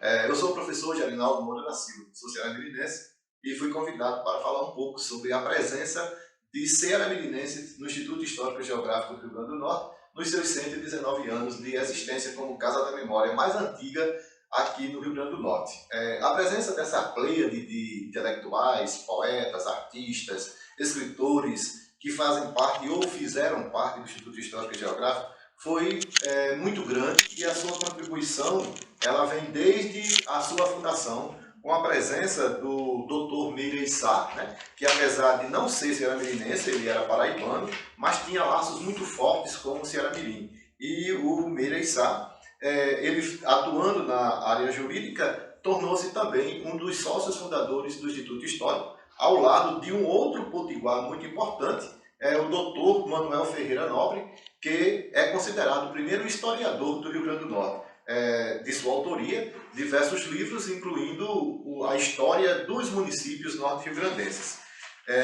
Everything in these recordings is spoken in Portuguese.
Eu sou o professor Gerinaldo Moura da Silva, sou ceará-mirinense e fui convidado para falar um pouco sobre a presença de ceará-mirinenses no Instituto Histórico e Geográfico do Rio Grande do Norte, nos seus 119 anos de existência como Casa da Memória mais antiga aqui no Rio Grande do Norte. A presença dessa pleiade de intelectuais, poetas, artistas, escritores que fazem parte ou fizeram parte do Instituto Histórico e Geográfico foi muito grande e a sua contribuição ela vem desde a sua fundação, com a presença do Dr. Meirei Sá, né, que apesar de não ser ceará-mirinense, ele era paraibano, mas tinha laços muito fortes com o Ceará-Mirim. E o Meirei Sá, ele atuando na área jurídica, tornou-se também um dos sócios fundadores do Instituto Histórico, ao lado de um outro potiguar muito importante, o Dr. Manuel Ferreira Nobre, que é considerado o primeiro historiador do Rio Grande do Norte. De sua autoria, diversos livros, incluindo a história dos municípios norte-riograndenses.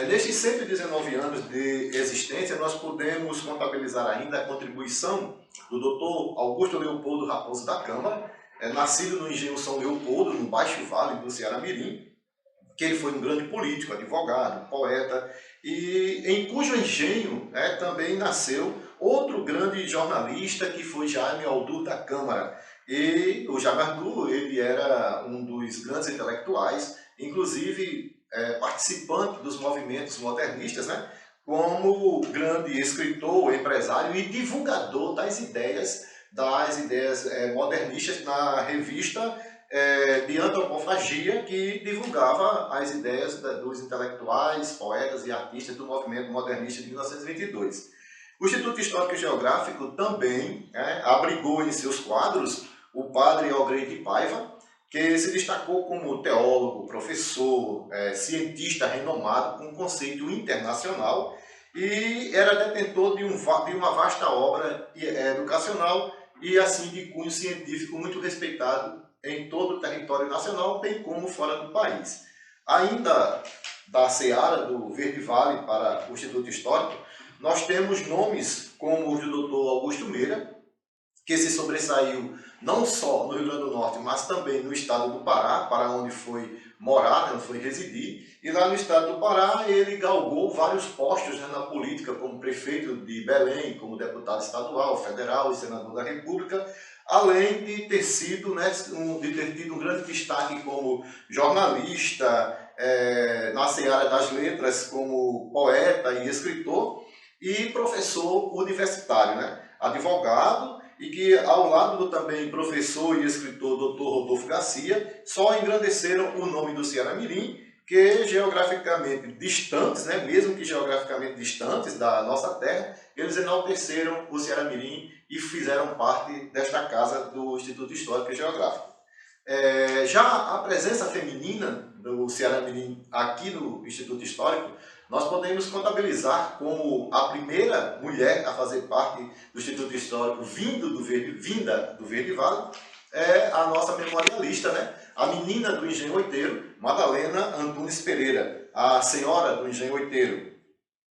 Nestes 119 anos de existência, nós podemos contabilizar ainda a contribuição do Dr. Augusto Leopoldo Raposo da Câmara, nascido no Engenho São Leopoldo, no Baixo Vale do Ceará-Mirim, que ele foi um grande político, advogado, poeta, e em cujo engenho também nasceu outro grande jornalista, que foi Jaime Aldur da Câmara. E o Jaime Aldur, ele era um dos grandes intelectuais, inclusive participante dos movimentos modernistas, né? Como grande escritor, empresário e divulgador das ideias modernistas na revista de antropofagia, que divulgava as ideias dos intelectuais, poetas e artistas do movimento modernista de 1922. O Instituto Histórico e Geográfico também abrigou em seus quadros o padre Ogrey de Paiva, que se destacou como teólogo, professor, cientista renomado com conceito internacional e era detentor de uma vasta obra educacional e assim de cunho científico muito respeitado em todo o território nacional, bem como fora do país. Ainda da seara do Verde Vale para o Instituto Histórico, nós temos nomes como o do Dr. Augusto Meira, que se sobressaiu não só no Rio Grande do Norte, mas também no estado do Pará, para onde foi morar, onde foi residir. E lá no estado do Pará ele galgou vários postos na política, como prefeito de Belém, como deputado estadual, federal e senador da República, além de ter sido, de ter tido um grande destaque como jornalista, na seara das letras, como poeta e escritor, e professor universitário, advogado, e que ao lado do também professor e escritor Dr. Rodolfo Garcia, só engrandeceram o nome do Ceará-Mirim, que geograficamente distantes, mesmo que geograficamente distantes da nossa terra, eles enalteceram o Ceará-Mirim e fizeram parte desta casa do Instituto Histórico e Geográfico. Já a presença feminina do Ceará-Mirim aqui no Instituto Histórico, nós podemos contabilizar como a primeira mulher a fazer parte do Instituto Histórico vinda do Verde Vale, a nossa memorialista, a menina do Engenho Oiteiro, Madalena Antunes Pereira, a senhora do Engenho Oiteiro,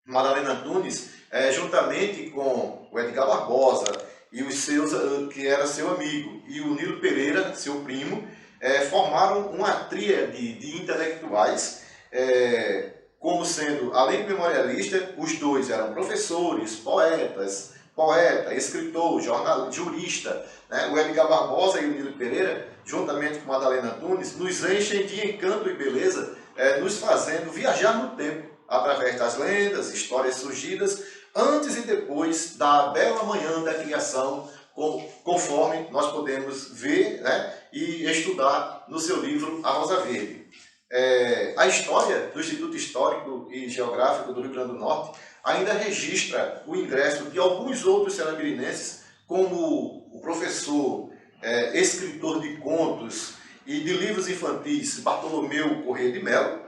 Madalena Antunes, juntamente com o Edgar Barbosa e os seus, que era seu amigo, e o Nilo Pereira, seu primo, formaram uma tríade de intelectuais, como sendo, além de memorialista, os dois eram professores, poeta, escritor, jurista. O Edgar Barbosa e o Nilo Pereira, juntamente com Madalena Antunes, nos enchem de encanto e beleza, nos fazendo viajar no tempo, através das lendas, histórias surgidas, antes e depois da bela manhã da criação, conforme nós podemos ver e estudar no seu livro A Rosa Verde. A história do Instituto Histórico e Geográfico do Rio Grande do Norte ainda registra o ingresso de alguns outros ceará-mirinenses, como o professor, escritor de contos e de livros infantis Bartolomeu Corrêa de Melo,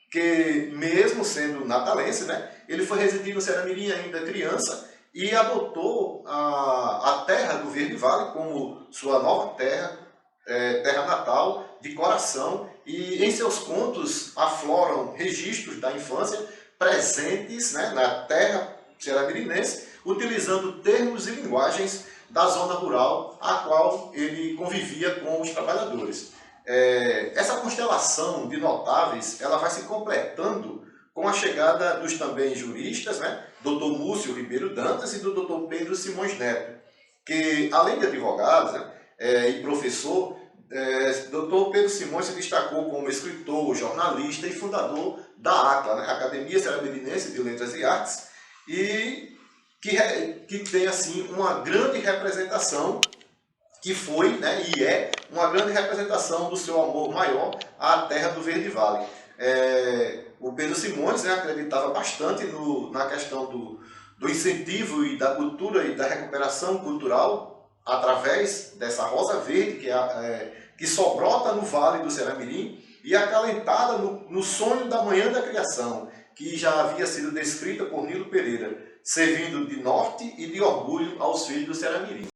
que mesmo sendo natalense, ele foi residir no Ceará-Mirim ainda criança e adotou a terra do Verde Vale como sua nova terra, terra natal, de coração, e em seus contos afloram registros da infância presentes na terra ceará-mirinense, utilizando termos e linguagens da zona rural a qual ele convivia com os trabalhadores. Essa constelação de notáveis ela vai se completando com a chegada dos também juristas, né, Dr. Múcio Ribeiro Dantas e do Dr. Pedro Simões Neto, que além de advogado, né, e professor, Dr. Pedro Simões se destacou como escritor, jornalista e fundador da ACLA, né, Academia Ceará-Mirinense de Letras e Artes, e que tem assim uma grande representação, que foi, né, e é uma grande representação do seu amor maior à terra do Verde Vale. O Pedro Simões, né, acreditava bastante na questão do incentivo e da cultura e da recuperação cultural através dessa rosa verde que só brota no Vale do Ceará-Mirim e acalentada no sonho da manhã da criação, que já havia sido descrita por Nilo Pereira, servindo de norte e de orgulho aos filhos do Ceará-Mirim.